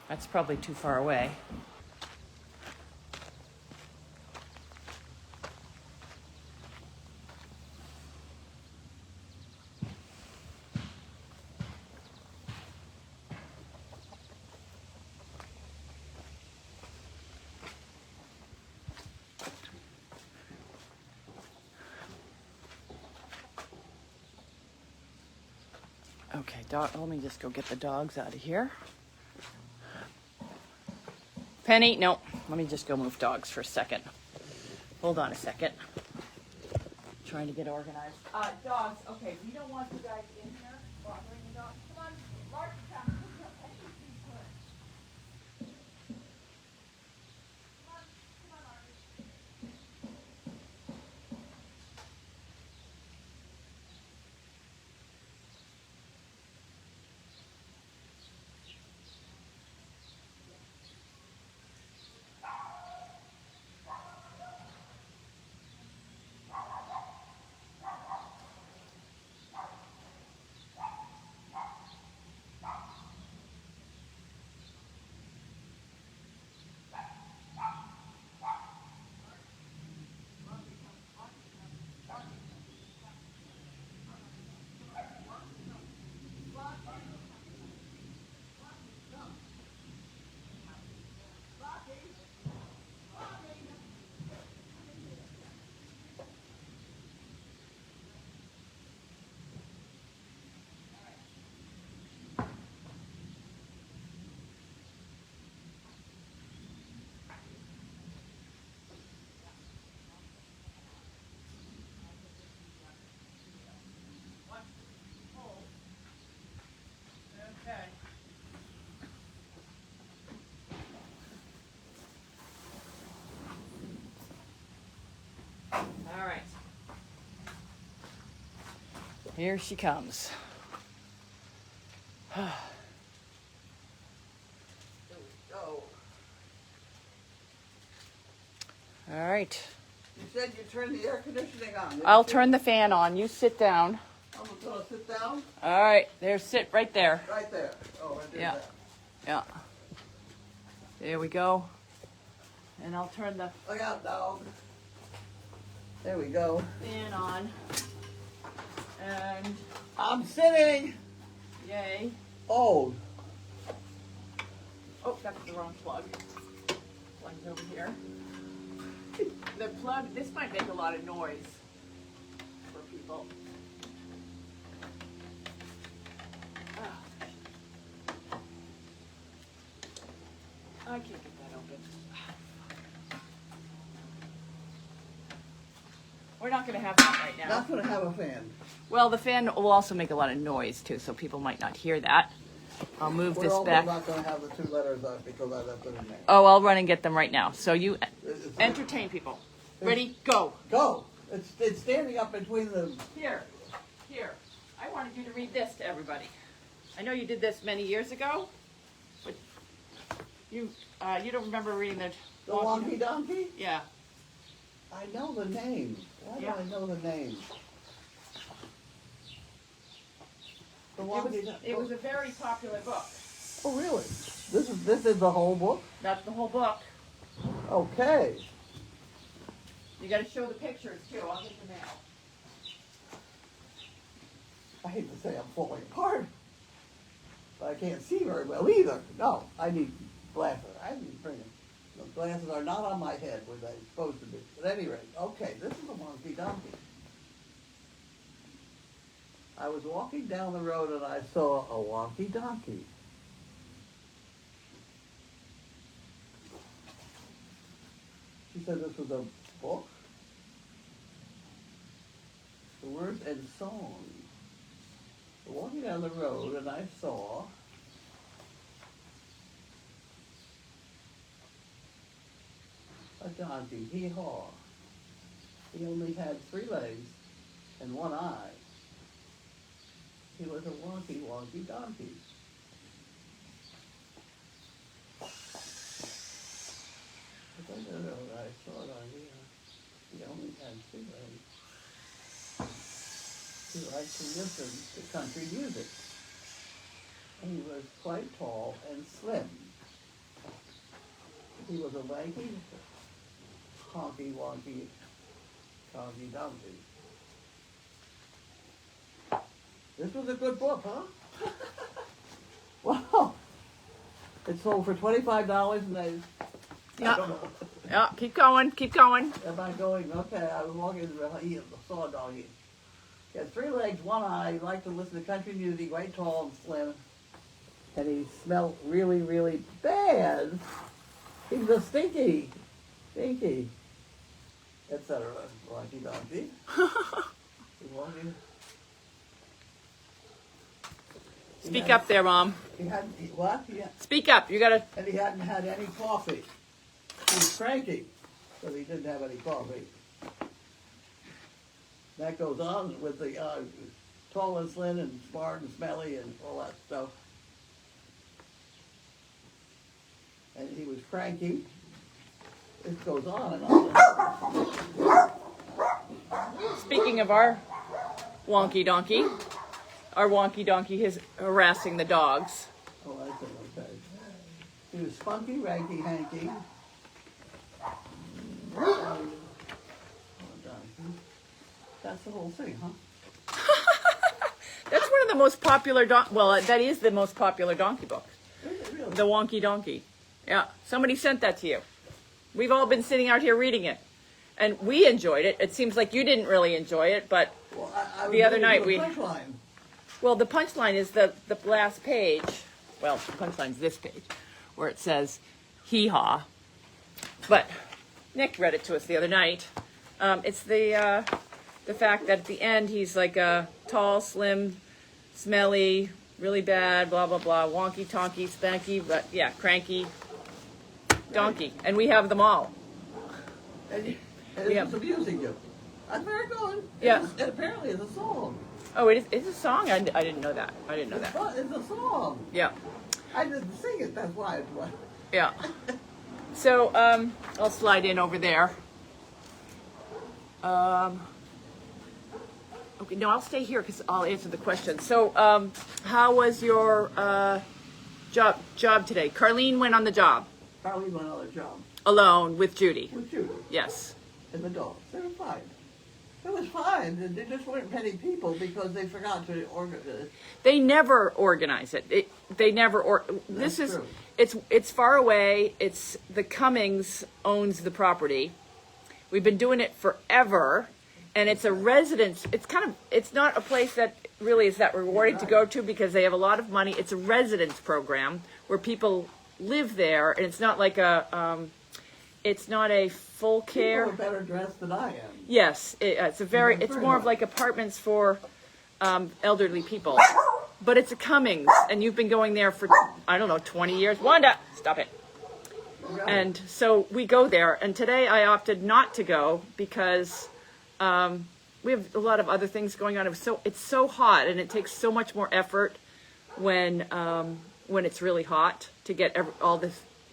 That's probably too far away. Okay, let me just go get the dogs out of here. Penny, no, let me just go move dogs for a second. Hold on a second. Trying to get organized. Dogs, okay, we don't want you guys in here bothering the dogs. Come on, Mark, come. All right. Here she comes. There we go. All right. You said you turned the air conditioning on. I'll turn the fan on. You sit down. I'm going to sit down? All right. There, sit right there. Right there. Oh, I did Yeah. that. Yeah. There we go. And I'll turn the Look out, dog. There we go. fan on. And I'm sitting. yay. Oh, Oh, that's the wrong plug. Plug's over here. The plug, this might make a lot of noise for people. Ah. I can't get that open. We're not going to have that right now. not going to have a fan. Well, the fan will also make a lot of noise too, so people might not hear that. I'll move We're this also back. not going to have the two letters up because I left it in there. Oh, I'll run and get them right now. So you It's- entertain people. Ready? Go. Go. It's standing up between the... Here. I wanted you to read this to everybody. I know you did this many years ago, but you don't remember reading the Wonky Donkey? Yeah. I know the name. Why Yeah. do I know the name? The Wonky It was a very popular book. Oh, really? This is the whole book? That's the whole book. Okay. You got to show the pictures too. I'll get the mail. I hate to say I'm falling apart, but I can't see very well either. No, I need glasses. I need to bring them. The glasses are not on my head where they're supposed to be. At any rate, okay, this is a Wonky Donkey. I was walking down the road and I saw a Wonky Donkey. She said this was a book. The words and song. Walking down the road and I saw a donkey, hee-haw. He only had 3 legs and 1 eye. He was a wonky, wonky donkey. But I don't know, I saw it on here. He only had 3 legs. He liked to listen to country music. And he was quite tall and slim. He was a lanky, honky, wonky, conky, donkey. This was a good book, huh? Wow. It sold for $25 and they... Yeah. I don't know. Yeah, keep going, keep going. Am I going? Okay, I was walking, he saw a doggy. He had 3 legs, 1 eye, he liked to listen to country music, quite tall and slim. And he smelled really, really bad. He was a stinky, etc. Wonky donkey. Wonky. Speak up there, Mom. He hadn't, what? Speak up, you gotta... And he hadn't had any coffee. He was cranky, so he didn't have any coffee. That goes on with the tall and slim and smart and smelly and all that stuff. And he was cranky. It goes on and on. Speaking of our wonky donkey is harassing the dogs. Oh, I see, okay. He was spunky, ranky, hanky. That's the whole thing, huh? That's one of the most popular that is the most popular donkey book. Really? The Wonky Donkey. Yeah, somebody sent that to you. We've all been sitting out here reading it. And we enjoyed it. It seems like you didn't really enjoy it, but Well, I the other night we... Punchline. Well, the punchline is the last page. Well, the punchline's this page, where it says, hee-haw. But Nick read it to us the other night. It's the fact that at the end he's like a tall, slim, smelly, really bad, blah, blah, blah, wonky, tonky, spanky, but yeah, cranky donkey. And we have them all. And Yeah. it's abusing you. That's very good. Yeah. And apparently it's a song. Oh, it's a song? I didn't know that. I didn't know that. It's a song. Yeah. I didn't sing it, that's why it's what. Yeah. So, I'll slide in over there. Okay, no, I'll stay here because I'll answer the question. So, how was your job today? Carlene went on the job Carlene went on a job alone with Judy. with Judy Yes. and the dogs. They were fine. It was fine. They just weren't many people because they forgot to organize it. They never organize it. They never this That's is true. it's far away. It's the Cummings owns the property. We've been doing it forever, and it's a residence. It's not a place that really is that rewarding to go to because they have a lot of money. It's a residence program where people live there, and it's not like it's not a full care. People are better dressed than I am. Yes, it's more of like apartments for elderly people. But it's a Cummings, and you've been going there for, I don't know, 20 years. Wanda, stop it. Really? And so we go there, and today I opted not to go because we have a lot of other things going on. It's so hot, and it takes so much more effort when it's really hot to get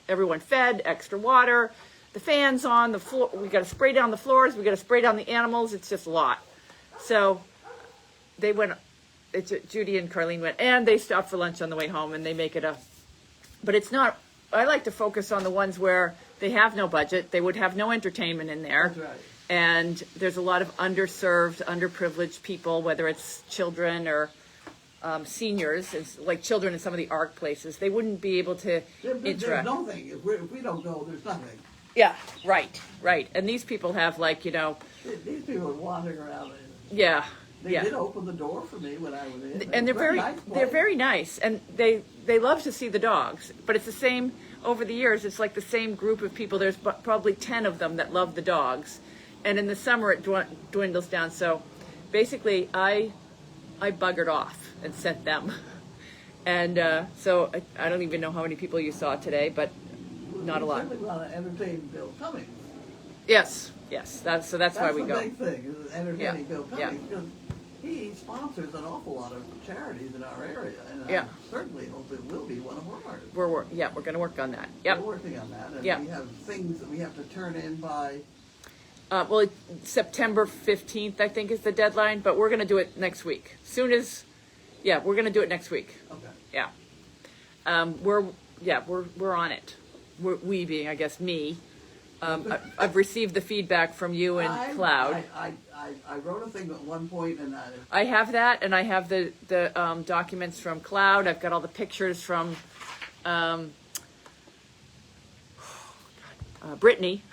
everyone fed, extra water, the fans on, the floor. We got to spray down the floors. We got to spray down the animals. It's just a lot. So they went. Judy and Carlene went, and they stopped for lunch on the way home, and they make it but it's not. I like to focus on the ones where they have no budget. They would have no entertainment in there. That's right. And there's a lot of underserved, underprivileged people, whether it's children or seniors, like children in some of the ARC places. They wouldn't be able to There's interact. nothing. If we don't go, there's nothing. Yeah, right. And these people have These people are wandering around. yeah. They Yeah. did open the door for me when I was in. And they're nice they're place. very nice, and they love to see the dogs. But it's the same over the years. It's like the same group of people. There's probably 10 of them that love the dogs, and in the summer it dwindles down. So basically, I buggered off and sent them, and so I don't even know how many people you saw today, but not a lot. We want to entertain Bill Cummings. Yes. That's why we the go. big thing is entertaining Bill Yeah. Cummings because he sponsors an awful lot of charities in our area, and Yeah. I certainly hope it will be one of ours. We're going to work on that. Yep. We're working on that, and Yeah. we have things that we have to turn in by. Well, September 15th, I think, is the deadline, but we're going to do it next week. We're going to do it next week. Okay. Yeah. We're on it. we being, I guess, me. I've received the feedback from you and Cloud. I wrote a thing at one point, and I have that, and I have the documents from Cloud. I've got all the pictures from Brittany,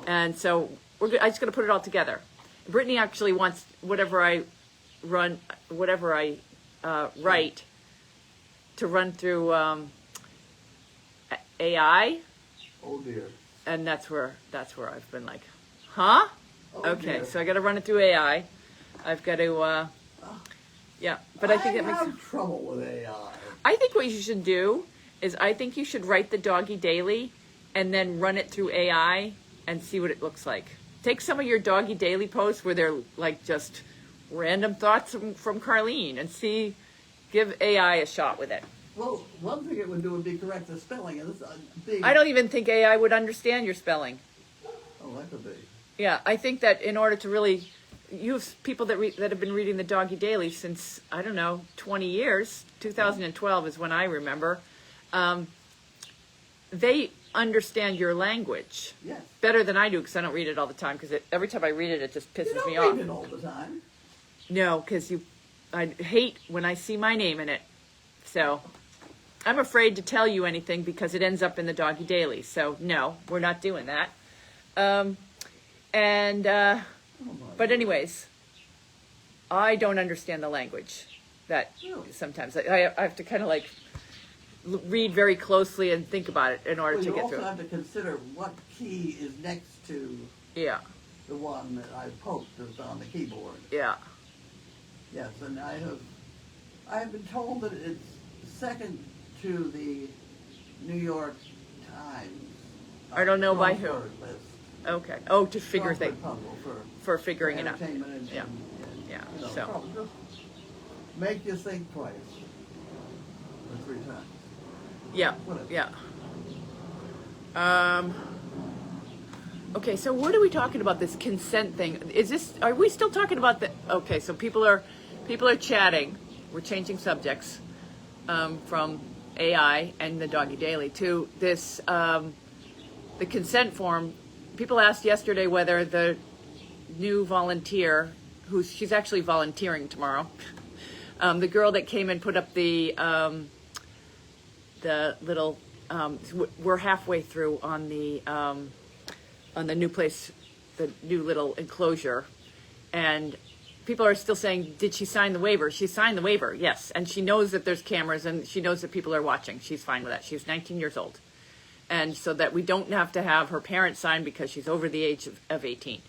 and so I just got to put it all together. Brittany actually wants whatever I write to run through AI. Oh dear. And that's where I've been like, huh? Oh, okay, dear. so I got to run it through AI. I've got to, yeah. But I think that makes. I have trouble with AI. I think what you should do is I think you should write the doggy daily, and then run it through AI and see what it looks like. Take some of your doggy daily posts where they're like just random thoughts from Carlene, and give AI a shot with it. Well, one thing it would do would be correct the spelling, and this big. I don't even think AI would understand your spelling. Oh, that could be. Yeah, I think that in order to really, you have people that have been reading the Doggy Daily since, I don't know, 20 years. 2012 is when I remember. They understand your language better than I do, because I don't read it all the time, because every time I read it, it just pisses me off. You don't read it all the time. No, because I hate when I see my name in it. So I'm afraid to tell you anything because it ends up in the Doggy Daily. So no, we're not doing that. But anyways, I don't understand the language that sometimes I have to kind of like read very closely and think about it in order to get through. You also have to consider what key is next to the one that I poked that's on the keyboard. Yeah. Yes, and I have been told that it's second to the New York Times. I don't know by who. List. Okay. Oh, to figure things for figuring it out. Entertainment and, yeah. So probably just make you think twice or 3 times. Yeah. Whatever. Yeah. Okay, so what are we talking about, this consent thing? Are we still talking about the, okay, so people are chatting. We're changing subjects from AI and the Doggy Daily to this, the consent form. People asked yesterday whether the new volunteer, she's actually volunteering tomorrow, the girl that came and put up the little, we're halfway through on the new place, the new little enclosure, and people are still saying, did she sign the waiver? She signed the waiver, yes, and she knows that there's cameras and she knows that people are watching. She's fine with that. She's 19 years old, and so that we don't have to have her parents sign because she's over the age of 18.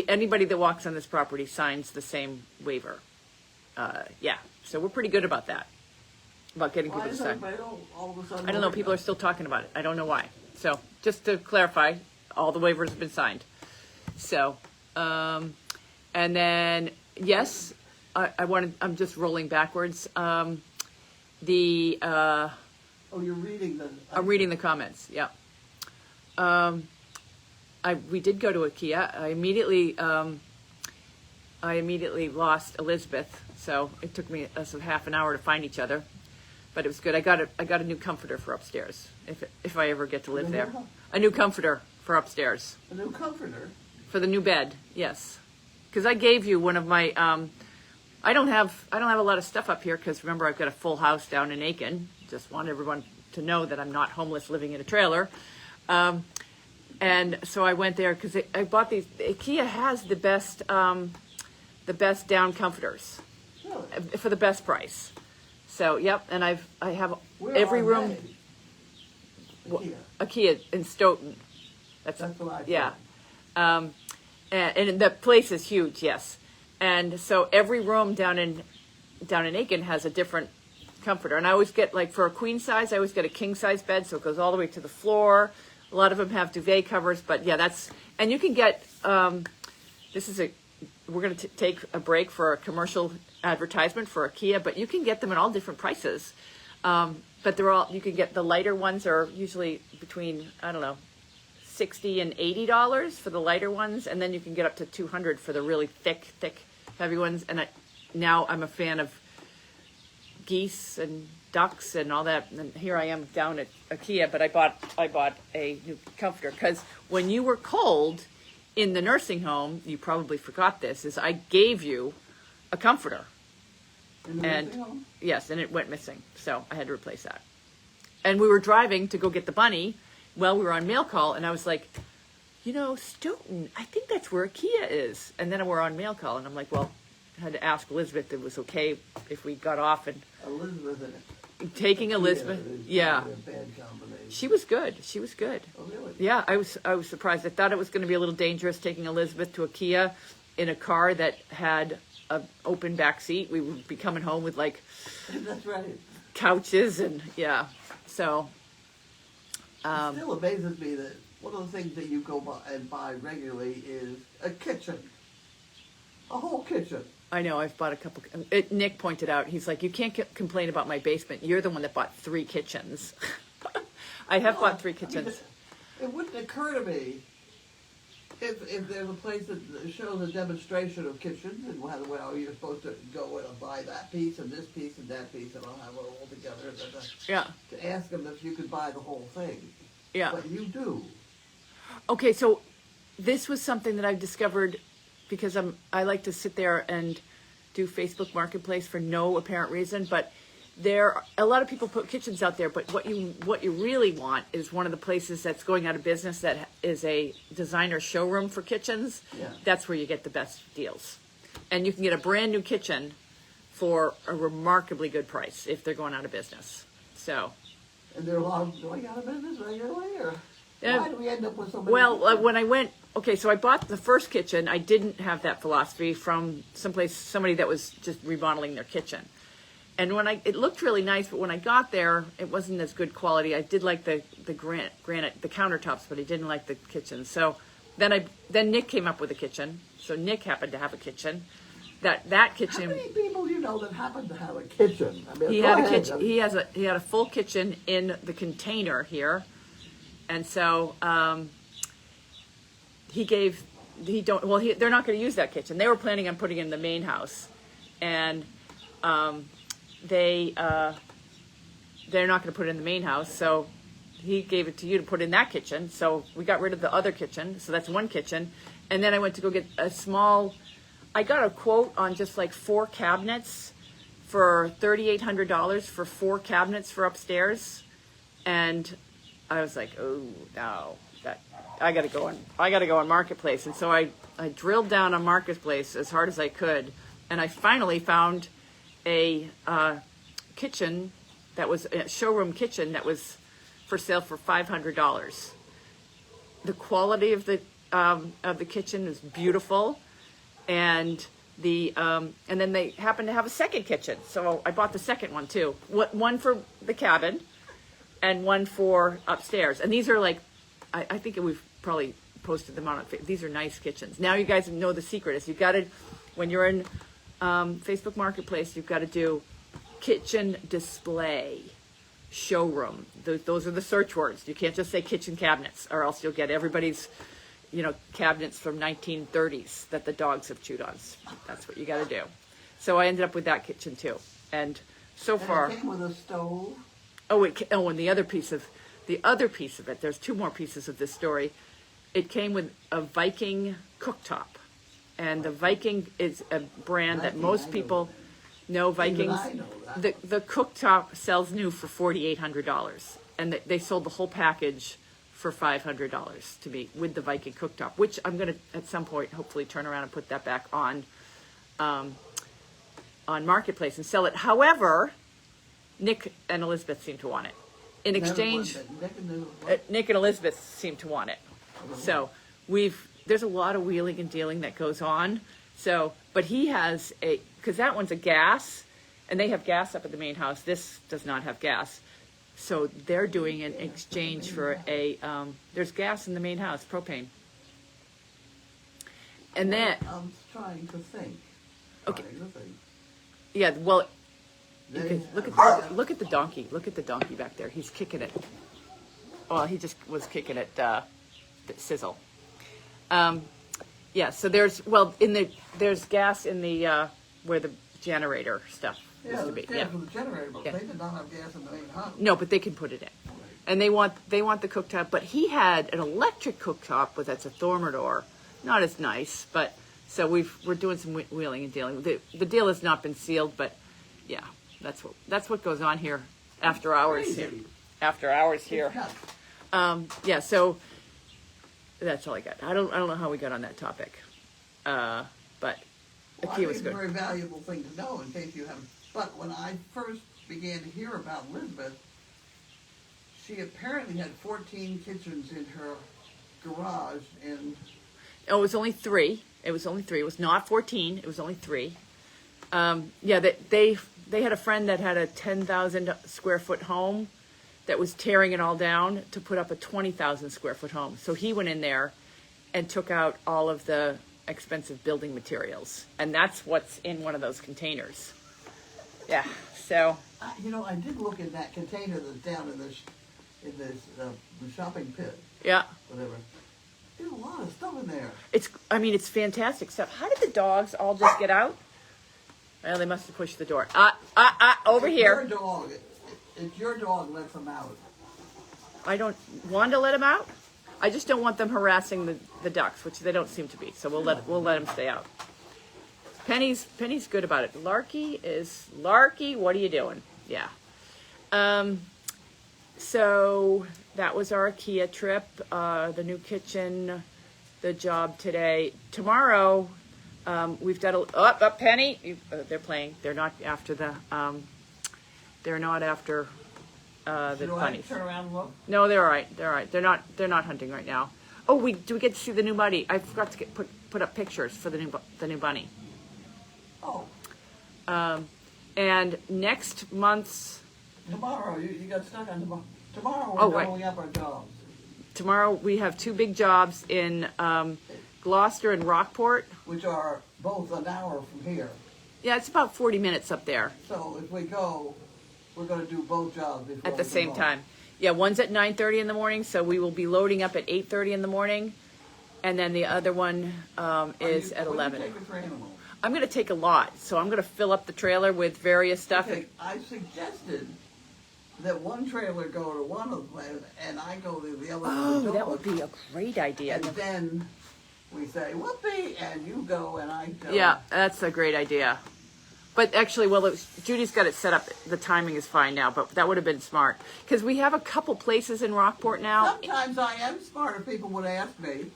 Anybody that walks on this property signs the same waiver. So we're pretty good about that, about getting people to sign. I don't know, people are still talking about it. I don't know why. So just to clarify, all the waivers have been signed. So, and then, yes, I'm just rolling backwards. Oh, you're reading the... I'm reading the comments, yeah. We did go to IKEA. I immediately lost Elizabeth, so it took me us half an hour to find each other. But it was good. I got a new comforter for upstairs, if I ever get to live there. A new comforter for upstairs. A new comforter? For the new bed, yes. Because I gave you one of my, I don't have a lot of stuff up here because remember I've got a full house down in Aiken. Just want everyone to know that I'm not homeless living in a trailer. And so I went there because I bought these. IKEA has the best down comforters for the best price. So yep, and I have every room. IKEA in Stoughton. That's what I thought. And the place is huge, yes. And so every room down in Aiken has a different comforter. And I always get, like, for a queen size, I always get a king size bed, so it goes all the way to the floor. A lot of them have duvet covers, but yeah, and you can get, we're going to take a break for a commercial advertisement for IKEA, but you can get them at all different prices. But you can get the lighter ones are usually between, I don't know, $60 and $80 for the lighter ones, and then you can get up to $200 for the really thick, heavy ones. And now I'm a fan of geese and ducks and all that. And here I am down at IKEA, but I bought a new comforter because when you were cold in the nursing home, you probably forgot this, is I gave you a comforter. In the And nursing home? yes, and it went missing, so I had to replace that. And we were driving to go get the bunny while we were on mail call, and I was like, you know, Stoughton, I think that's where IKEA is. And then we're on mail call, and I'm like, well, I had to ask Elizabeth if it was okay if we got off and Elizabeth and taking Elizabeth. is Yeah, probably a bad combination. she was good. She was good. Oh, really? Yeah, I was surprised. I thought it was going to be a little dangerous taking Elizabeth to IKEA in a car that had an open back seat. We would be coming home with like That's right. couches and yeah. So It still amazes me that one of the things that you go by and buy regularly is a kitchen. A whole kitchen. I know I've bought a couple. Nick pointed out, he's like, you can't complain about my basement. You're the one that bought 3 kitchens. I have bought 3 kitchens. It wouldn't occur to me if there's a place that shows a demonstration of kitchens and well, you're supposed to go in and buy that piece and this piece and that piece and I'll have it all together. Yeah. To ask them if you could buy the whole thing. Yeah. But you do. Okay, so this was something that I've discovered because I like to sit there and do Facebook Marketplace for no apparent reason, but a lot of people put kitchens out there, but what you really want is one of the places that's going out of business that is a designer showroom for kitchens. Yeah. That's where you get the best deals. And you can get a brand new kitchen for a remarkably good price if they're going out of business. So And there are a lot of going out of business regularly, or why do we end up with so many? well, when I went, okay, so I bought the first kitchen. I didn't have that philosophy from somebody that was just remodeling their kitchen. And it looked really nice, but when I got there, it wasn't as good quality. I did like the granite, the countertops, but I didn't like the kitchen. So then Nick came up with a kitchen. So Nick happened to have a kitchen. That kitchen. How many people do you know that happen to have a kitchen? I mean, He go had a ahead, kitchen. He had a full kitchen in the container here, and so they're not going to use that kitchen. They were planning on putting it in the main house, and they're not going to put it in the main house. So he gave it to you to put in that kitchen. So we got rid of the other kitchen. So that's one kitchen, and then I went to go get a small. I got a quote on just like 4 cabinets for $3,800 for 4 cabinets for upstairs, and I was like, oh no, I gotta go on Marketplace. And so I drilled down on Marketplace as hard as I could, and I finally found a kitchen that was a showroom kitchen that was for sale for $500. The quality of the kitchen is beautiful. And and then they happened to have a second kitchen, so I bought the second one too. One for the cabin, and one for upstairs. And these are like, I think we've probably posted them on. These are nice kitchens. Now you guys know the secret is when you're in Facebook Marketplace, you've got to do kitchen display, showroom. Those are the search words. You can't just say kitchen cabinets, or else you'll get everybody's. Cabinets from 1930s that the dogs have chewed on. That's what you got to do. So I ended up with that kitchen too. And so far, it came with a stove. And the other piece of it. There's 2 more pieces of this story. It came with a Viking cooktop, and the Viking is a brand that most people know. Vikings. Even I know that. The cooktop sells new for $4,800, and they sold the whole package for $500 to me with the Viking cooktop, which I'm going to at some point hopefully turn around and put that back on Marketplace and sell it. However, Nick and Elizabeth seem to want it. In exchange, Nick and Elizabeth seem to want it. So there's a lot of wheeling and dealing that goes on. So, but he has because that one's a gas, and they have gas up at the main house. This does not have gas. So they're doing an exchange for there's gas in the main house, propane. And then I'm trying to think. Okay. Yeah, well, look at the donkey. Look at the donkey back there. He's kicking it. Well, he just was kicking it, sizzle. Yeah. So there's gas in the where the generator stuff Yeah, Used to there's be. gas Yeah. for the generator, but Yeah. they did not have gas in the main house. No, but they can put it in. And they want the cooktop, but he had an electric cooktop with that's a Thermador, not as nice, but so we're doing some wheeling and dealing. The deal has not been sealed, but yeah, that's what goes on here after hours here. Crazy. After hours It's here. nuts. Yeah, so that's all I got. I don't know how we got on that topic, but Well, the I key think was it's a good. very valuable thing to know in case you haven't. But when I first began to hear about Elizabeth, she apparently had 14 kitchens in her garage, and Oh, it was only 3. It was only 3. It was not 14. It was only 3. Yeah, they had a friend that had a 10,000 square foot home that was tearing it all down to put up a 20,000 square foot home. So he went in there and took out all of the expensive building materials, and that's what's in one of those containers. Yeah. So I did look in that container that's down in this the shopping pit, yeah, whatever. There's a lot of stuff in there. it's fantastic stuff. How did the dogs all just get out? Well, they must have pushed the door. Over It's here. Your dog. It's your dog lets them out. Wanda let him out? I just don't want them harassing the ducks, which they don't seem to be. So we'll let them stay out. Penny's good about it. Larky, what are you doing? Yeah. So that was our IKEA trip, the new kitchen, the job today. Tomorrow, we've got Penny. They're playing. They're not after the So do I bunnies. turn around and look? No, they're all right. They're all right. They're not hunting right now. Oh, do we get to see the new bunny? I forgot to put up pictures for the new bunny. Oh, And next month's tomorrow you got stuck on tomorrow. Tomorrow we're Oh, right. doubling up our jobs. tomorrow we have 2 big jobs in Gloucester and Rockport. Which are both an hour from here. Yeah, it's about 40 minutes up there So if we go, we're going to do both jobs before at the we same go. time. Yeah, one's at 9:30 in the morning, so we will be loading up at 8:30 in the morning, and then the other one is at 11. What do you take with your animals? I'm going to take a lot, so I'm going to fill up the trailer with various stuff. Okay, I suggested that one trailer go to one of them and I go to the other. Oh, to the that would dog. be a great idea. And then we say, whoopee, and you go and I go. Yeah, that's a great idea. But actually, Judy's got it set up. The timing is fine now, but that would have been smart. Because we have a couple places in Rockport now. Sometimes I am smart if people would ask me.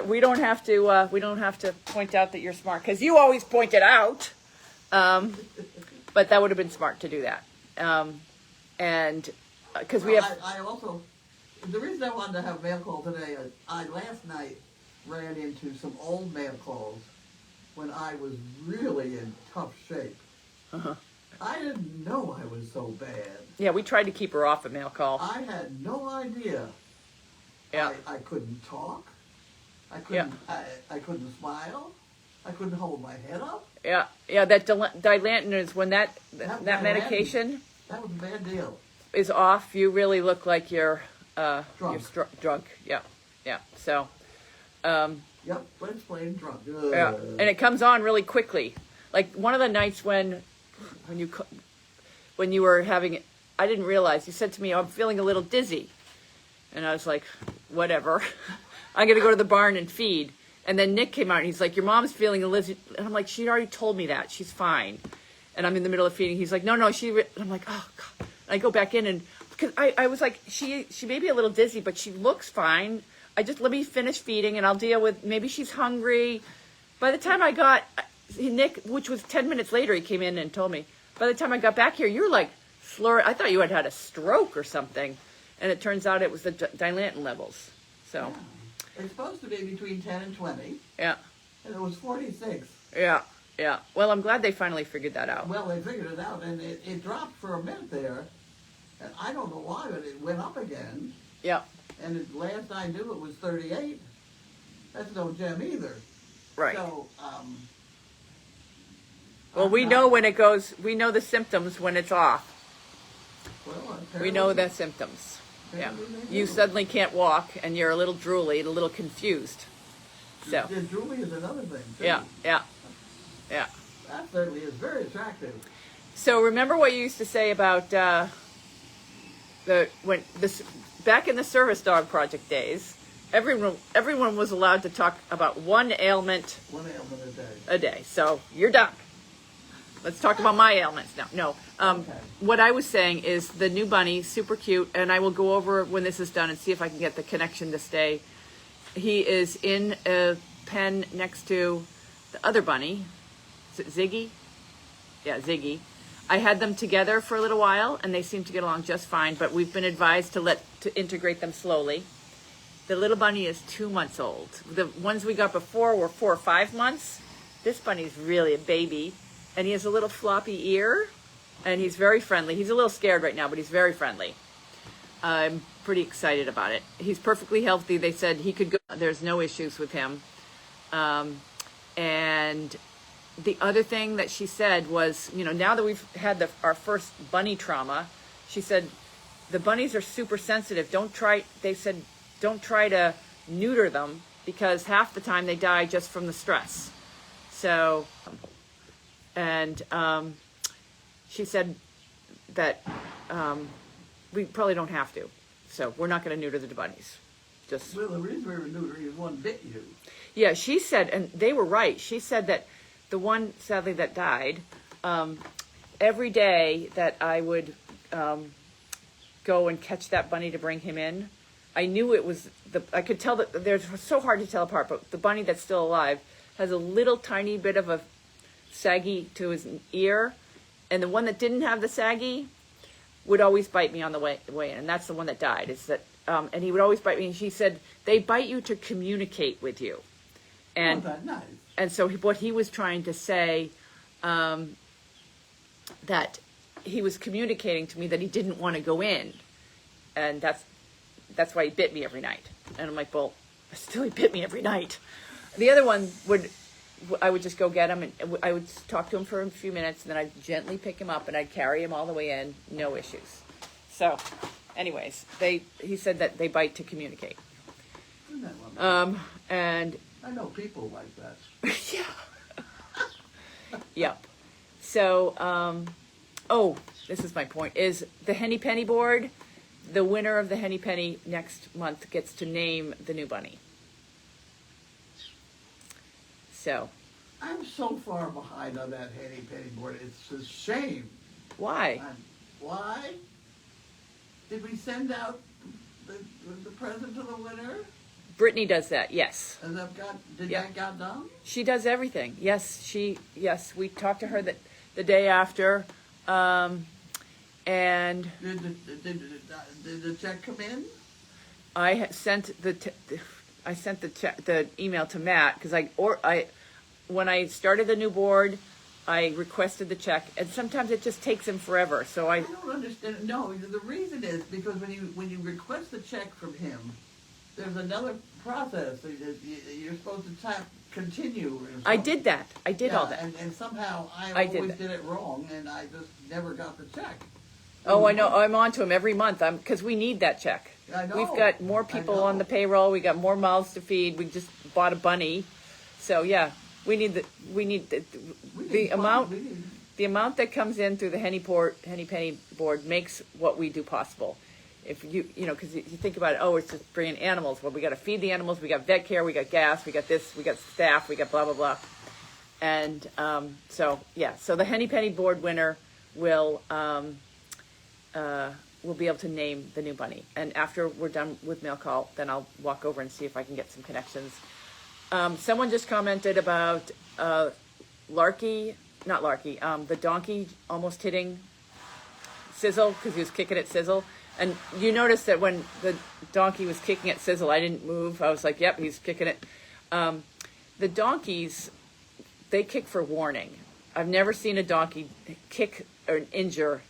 We don't have to point out that you're smart, because you always point it out. But that would have been smart to do that. And because we have... I also, the reason I wanted to have mail call today, I last night ran into some old mail calls when I was really in tough shape. Uh-huh. I didn't know I was so bad. Yeah, we tried to keep her off a mail call. I had no idea. Yeah. I couldn't talk. I couldn't. I couldn't smile. I couldn't hold my head up. Yeah, that Dilantin is when that Dilantin. medication That was a bad deal. is off, you really look like you're Drunk. drunk. Yeah. So, Yep, let's play drunk. yeah, and it comes on really quickly. Like one of the nights when you were having, I didn't realize you said to me, "I'm feeling a little dizzy," and I was like, "Whatever, I'm gonna go to the barn and feed." And then Nick came out and he's like, "Your mom's feeling a little," and I'm like, "She already told me that. She's fine." And I'm in the middle of feeding. He's like, "No, and I'm like, "Oh God." And I go back in and because I was like, she may be a little dizzy, but she looks fine. Let me finish feeding and I'll deal with, maybe she's hungry. By the time I got, Nick, which was 10 minutes later, he came in and told me, by the time I got back here, you were like slurring. I thought you had a stroke or something. And it turns out it was the Dilantin levels. So, It's supposed to be between 10 and 20, yeah. and it was 46. Yeah. Well, I'm glad they finally figured that out. Well, they figured it out, and it dropped for a minute there, and I don't know why, but it went up again. Yeah. And last I knew it was 38. That's no gem either. Right. So, Well, we know when it goes, we know the symptoms when it's off. well, We know the symptoms. Yeah. You suddenly can't walk and you're a little drooly, a little confused. So, The drooly is another thing, too. yeah. That certainly is very attractive. So remember what you used to say about back in the service dog project days, everyone was allowed to talk about one ailment a day. So you're done. Let's talk about my ailments now. No, Okay. what I was saying is the new bunny, super cute, and I will go over when this is done and see if I can get the connection to stay. He is in a pen next to the other bunny, is it Ziggy? Yeah, Ziggy. I had them together for a little while, and they seem to get along just fine, but we've been advised to integrate them slowly. The little bunny is 2 months old. The ones we got before were 4 or 5 months. This bunny's really a baby, and he has a little floppy ear, and he's very friendly. He's a little scared right now, but he's very friendly. I'm pretty excited about it. He's perfectly healthy. They said he could go. There's no issues with him. And the other thing that she said was, now that we've had our first bunny trauma, she said, the bunnies are super sensitive. They said, don't try to neuter them because half the time they die just from the stress. So, and she said that we probably don't have to. So we're not going to neuter the bunnies. Well, the reason we were neutering is one bit you. Yeah, she said, and they were right. She said that the one, sadly, that died, every day that I would go and catch that bunny to bring him in, I knew it was I could tell that they're so hard to tell apart, but the bunny that's still alive has a little tiny bit of a saggy to his ear, and the one that didn't have the saggy would always bite me on the way in, and that's the one that died. And he would always bite me, and she said, they bite you to communicate with you. And, that's nice. And so what he was trying to say, that he was communicating to me that he didn't want to go in. And that's why he bit me every night. And I'm like, well, still he bit me every night. The other one I would just go get him, and I would talk to him for a few minutes, and then I'd gently pick him up, and I'd carry him all the way in, no issues. So, anyways, he said that they bite to communicate. Isn't that wonderful? And I know people like that. yeah. Yep. So, this is my point, is the Henny Penny board, the winner of the Henny Penny next month gets to name the new bunny. So. I'm so far behind on that Henny Penny board. It's a shame. Why? Why? Did we send out the present to the winner? Brittany does that, yes. And that got done? She does everything. Yes, we talked to her the day after, and Did the check come in? I sent the email to Matt because when I started the new board, I requested the check, and sometimes it just takes him forever. So I don't understand. No, the reason is because when you request the check from him, there's another process. You're supposed to tap continue. Or something. I did that. I did all that. And somehow I always did it wrong, and I just never got the check. Oh, I know. I'm on to him every month. Because we need that check. I know. We've got more people on the payroll. We got more mouths to feed. We just bought a bunny, so yeah, we need the amount. The amount that comes in through the Henny Penny board makes what we do possible. If because you think about it, it's just bringing animals. Well, we got to feed the animals. We got vet care. We got gas. We got this. We got staff. We got blah blah blah. And so the Henny Penny board winner will be able to name the new bunny. And after we're done with mail call, then I'll walk over and see if I can get some connections. Someone just commented about the donkey almost hitting Sizzle because he was kicking at Sizzle. And you noticed that when the donkey was kicking at Sizzle, I didn't move. I was like, yep, he's kicking it. The donkeys, they kick for warning. I've never seen a donkey kick or injure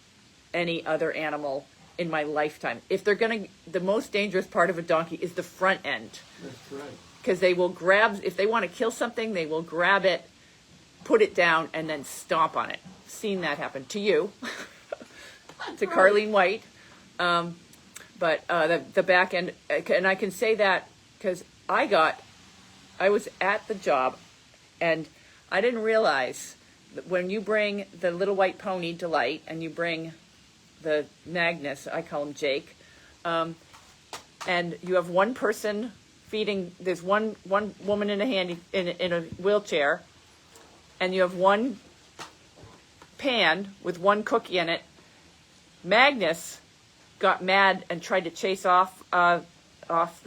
any other animal in my lifetime. The most dangerous part of a donkey is the front end. That's right. Because they will if they want to kill something, they will grab it, put it down, and then stomp on it. Seen that happen to you, to Carlene White. But the back end, and I can say that because I was at the job, and I didn't realize when you bring the little white pony, Delight, and you bring the Magnus, I call him Jake, and you have one person feeding, there's one woman in a wheelchair, and you have one pan with one cookie in it. Magnus got mad and tried to chase off the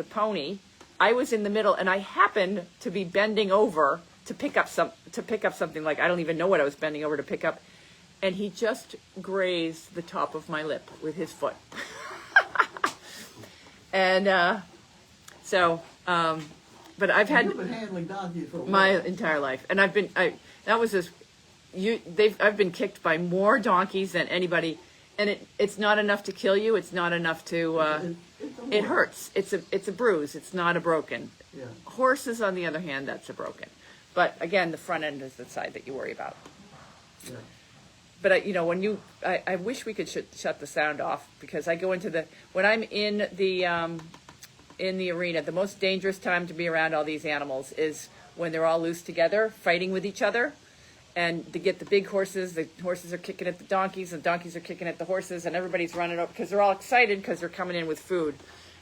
pony. I was in the middle, and I happened to be bending over to pick up something, like I don't even know what I was bending over to pick up, and he just grazed the top of my lip with his foot. And but I've had You've been handling donkeys for a while. my entire life, and I've been kicked by more donkeys than anybody, and it's not enough to kill you. It's not enough to. It hurts. It's a bruise. It's not a broken. Yeah. Horses, on the other hand, that's a broken. But again, the front end is the side that you worry about. Yeah. But I wish we could shut the sound off, because I go into when I'm in the arena, the most dangerous time to be around all these animals is when they're all loose together, fighting with each other. And to get the big horses, the horses are kicking at the donkeys, and donkeys are kicking at the horses, and everybody's running up because they're all excited because they're coming in with food.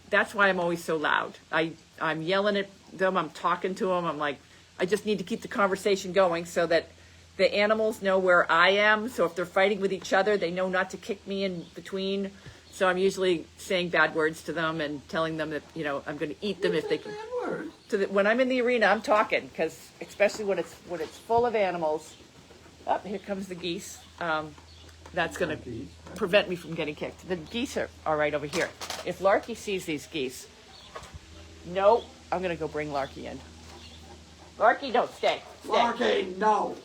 That's why I'm always so loud. I'm yelling at them, I'm talking to them, I'm like, I just need to keep the conversation going so that the animals know where I am. So if they're fighting with each other, they know not to kick me in between. So I'm usually saying bad words to them and telling them that, I'm going to eat them if they can. When I'm in the arena, I'm talking, because especially when it's full of animals. Oh, here comes the geese. That's going to prevent me from getting kicked. The geese are right over here. If Larky sees these geese, no, I'm going to go bring Larky in. Larky, don't stay. Larky, no.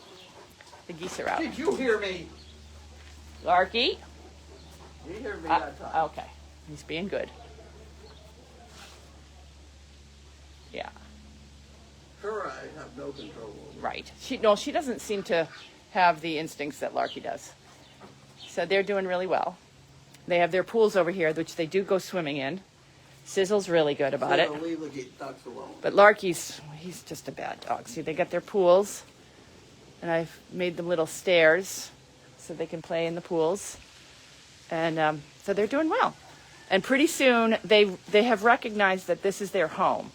The geese are out. Did you hear me? Larky. You hear me that time. Okay, he's being good. Yeah. Her eyes have no control over. Right. She doesn't seem to have the instincts that Larky does. So they're doing really well. They have their pools over here, which they do go swimming in. Sizzle's really good about it. Leave the ducks alone. But Larky's just a bad dog. See, they got their pools, and I've made them little stairs so they can play in the pools. And so they're doing well. And pretty soon they have recognized that this is their home.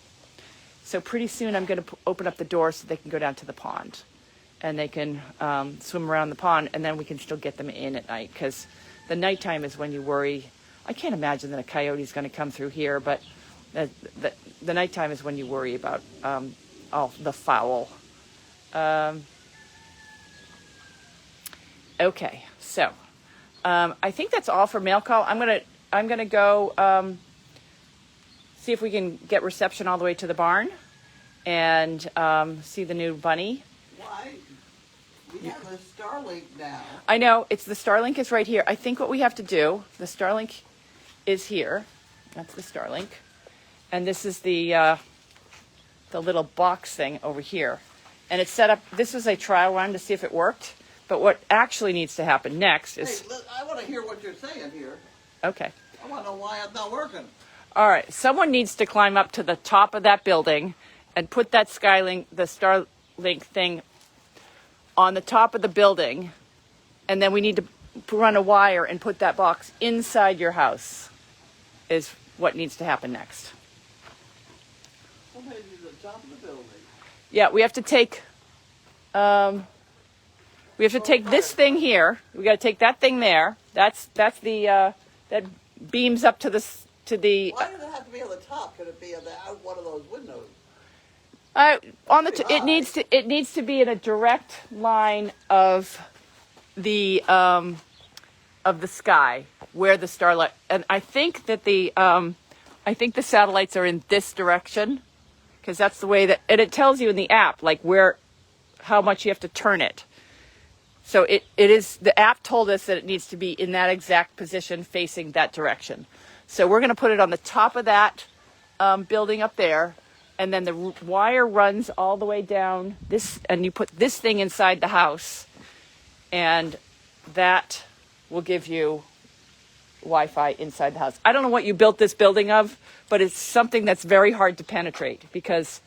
So pretty soon I'm going to open up the door so they can go down to the pond, and they can swim around the pond, and then we can still get them in at night, because the nighttime is when you worry. I can't imagine that a coyote is going to come through here, but the nighttime is when you worry about all the fowl. Okay, so I think that's all for mail call. I'm gonna go see if we can get reception all the way to the barn and see the new bunny. Why? We have a Starlink now. I know, the Starlink is right here. I think what we have to do, the Starlink is here. That's the Starlink. And this is the little box thing over here. And it's set up, this was a trial run to see if it worked. But what actually needs to happen next is... Hey, look, I want to hear what you're saying here. Okay. I want to know why it's not working. All right. Someone needs to climb up to the top of that building and put that Skylink, the Starlink thing, on the top of the building. And then we need to run a wire and put that box inside your house, is what needs to happen next. Somebody to the top of the building. Yeah, we have to take... this thing here. We got to take that thing there. That's the that beams up to the. Why does it have to be on the top? Could it be out one of those windows? It needs to be in a direct line of the sky where the starlight. And I think that the satellites are in this direction, because that's the way that, and it tells you in the app like how much you have to turn it. So it is, the app told us that it needs to be in that exact position facing that direction. So we're going to put it on the top of that building up there, and then the wire runs all the way down this, and you put this thing inside the house, and that will give you Wi-Fi inside the house. I don't know what you built this building of, but it's something that's very hard to penetrate, because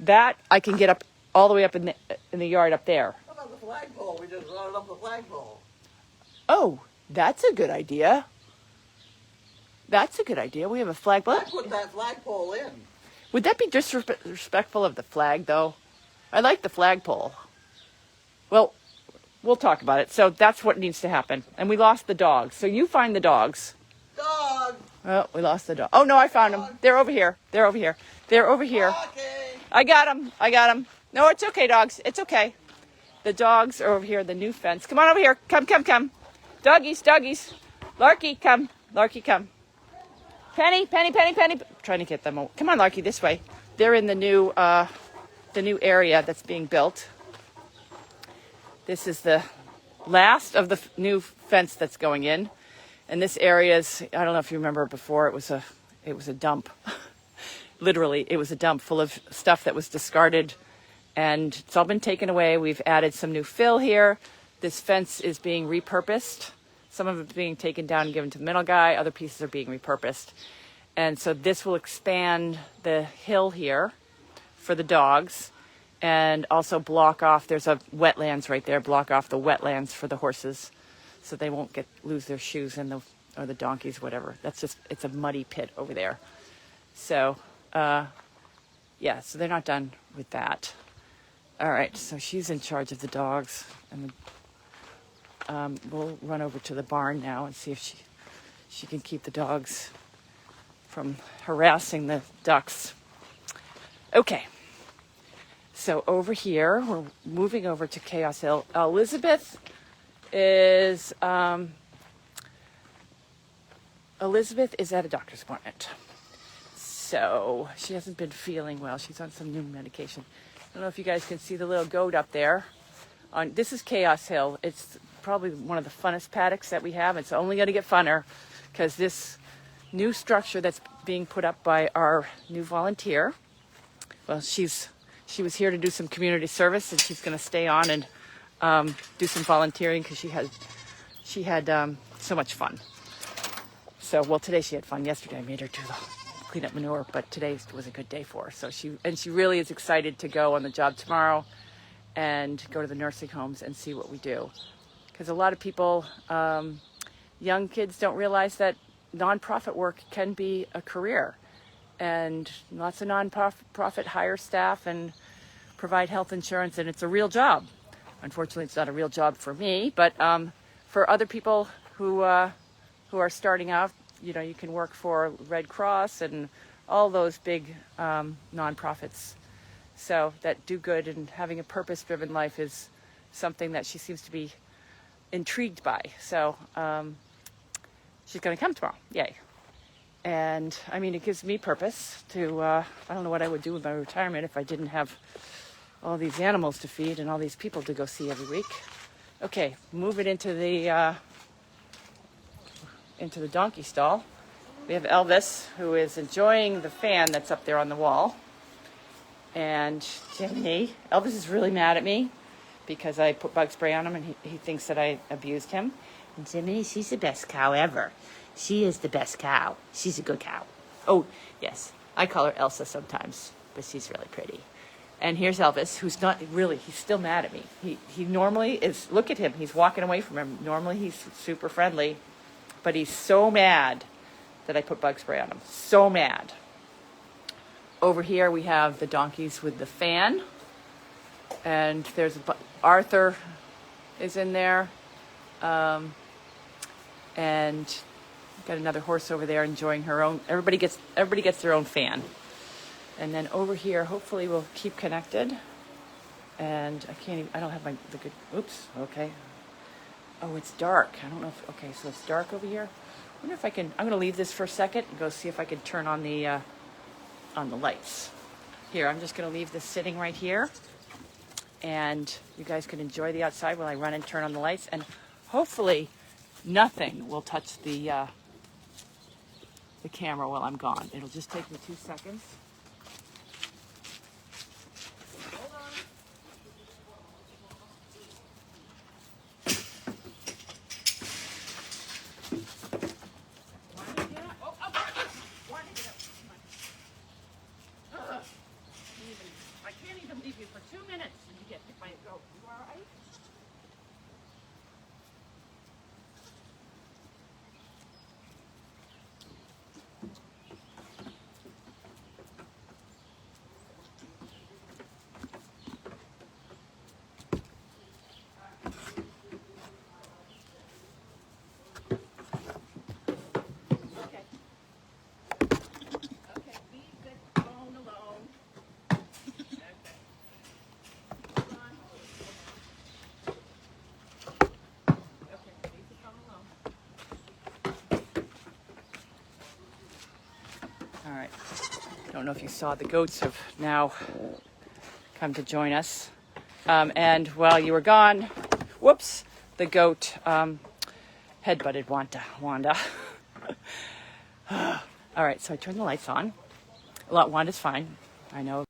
that I can get up all the way up in the yard up there. How about the flagpole. We just run it up the flagpole. Oh, that's a good idea. That's a good idea. We have a flagpole. I put that flagpole in. Would that be disrespectful of the flag, though? I like the flagpole. Well, we'll talk about it. So that's what needs to happen. And we lost the dogs. So you find the dogs. Dog. Oh, we lost the dog. Oh, no, I found them. They're over here. They're over here. They're over here. Okay. I got them. I got them. No, it's okay, dogs. It's okay. The dogs are over here, the new fence. Come on over here. Come, come, come. Doggies, doggies. Larky, come. Larky, come. Penny, Penny, Penny, Penny. I'm trying to get them. Come on, Larky, this way. They're in the new area that's being built. This is the last of the new fence that's going in. And this area is, I don't know if you remember before, it was a dump. Literally, it was a dump full of stuff that was discarded. And it's all been taken away. We've added some new fill here. This fence is being repurposed. Some of it's being taken down and given to the middle guy. Other pieces are being repurposed. And so this will expand the hill here for the dogs and also block off, there's a wetlands right there, block off the wetlands for the horses so they won't lose their shoes or the donkeys, whatever. It's a muddy pit over there. So, yeah, so they're not done with that. All right, so she's in charge of the dogs, and we'll run over to the barn now and see if she can keep the dogs from harassing the ducks. Okay, so over here, we're moving over to Chaos Hill. Elizabeth is at a doctor's appointment. So she hasn't been feeling well. She's on some new medication. I don't know if you guys can see the little goat up there. This is Chaos Hill. It's probably one of the funnest paddocks that we have. It's only going to get funner because this new structure that's being put up by our new volunteer. Well, she was here to do some community service, and she's going to stay on and do some volunteering because she had so much fun. So, well, today she had fun. Yesterday I made her clean up manure, but today was a good day for her. So she really is excited to go on the job tomorrow and go to the nursing homes and see what we do. Because a lot of people, young kids don't realize that nonprofit work can be a career. And lots of nonprofit hire staff and provide health insurance, and it's a real job. Unfortunately, it's not a real job for me, but for other people who are starting out, you know, you can work for Red Cross and all those big nonprofits. So that do good, and having a purpose-driven life is something that she seems to be intrigued by. So she's going to come tomorrow. Yay. And I mean, it gives me purpose to, I don't know what I would do with my retirement if I didn't have all these animals to feed and all these people to go see every week. Okay, move it into the donkey stall. We have Elvis, who is enjoying the fan that's up there on the wall. And Jiminy, Elvis is really mad at me because I put bug spray on him, and he thinks that I abused him. And Jiminy, she's the best cow ever. She is the best cow. She's a good cow. Oh, yes. I call her Elsa sometimes, but she's really pretty. And here's Elvis, who's not really, he's still mad at me. He normally is, look at him, he's walking away from him. Normally he's super friendly, but he's so mad that I put bug spray on him. So mad. Over here we have the donkeys with the fan. And there's Arthur is in there. And got another horse over there enjoying her own. Everybody gets their own fan. And then over here, hopefully we'll keep connected. And I don't have the good, oops, okay. Oh, it's dark. I don't know if, okay, so it's dark over here. I wonder if I can, I'm going to leave this for a second and go see if I can turn on the lights. Here, I'm just going to leave this sitting right here. And you guys can enjoy the outside while I run and turn on the lights. And hopefully nothing will touch the camera while I'm gone. It'll just take me 2 seconds. Hold on. Wanda, get up. Oh, Wanda, get up. Come on. I can't even leave you for 2 minutes and you get hit by a goat. You all right? don't know if you saw, the goats have now come to join us. And while you were gone, whoops, the goat headbutted Wanda. All right, so I turned the lights on. Wanda's fine. I know.